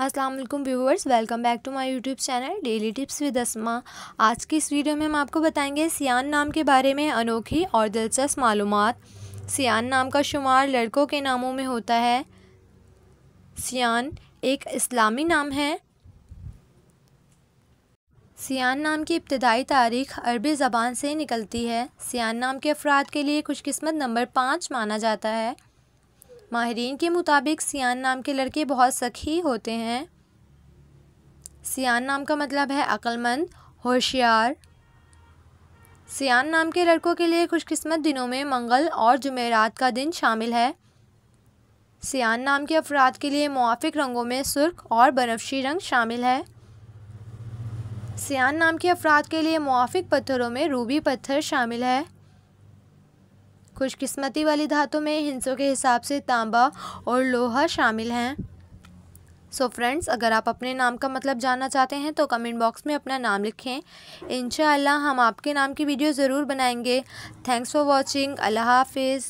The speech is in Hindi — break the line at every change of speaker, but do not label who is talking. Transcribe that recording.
अस्सलाम वालेकुम viewers, welcome back to my YouTube channel daily tips with Asma. आज की इस वीडियो में हम आपको बताएंगे सियान नाम के बारे में अनोखी और दिलचस्प मालूमात। सियान नाम का शुमार लड़कों के नामों में होता है। सियान एक इस्लामी नाम है। सियान नाम की इब्तिदाई तारीख अरबी ज़बान से निकलती है। सियान नाम के अफराद के लिए खुशकिस्मत नंबर 5 माना जाता है। माहिरीन के मुताबिक सियान नाम के लड़के बहुत सखी होते हैं। सियान नाम का मतलब है अक्लमंद, होशियार। सियान नाम के लड़कों के लिए खुशकिस्मत दिनों में मंगल और जुमेरात का दिन शामिल है। सियान नाम के अफराद के लिए मुआफिक रंगों में सुर्ख और बनफशी रंग शामिल है। सियान नाम के अफराद के लिए मुआफिक पत्थरों में रूबी पत्थर शामिल है। खुशकिस्मती वाली धातों में हिंसों के हिसाब से तांबा और लोहा शामिल हैं। सो फ्रेंड्स, अगर आप अपने नाम का मतलब जानना चाहते हैं तो कमेंट बॉक्स में अपना नाम लिखें। इंशाअल्लाह हम आपके नाम की वीडियो ज़रूर बनाएंगे। Thanks for watching. अल्लाह हाफिज़।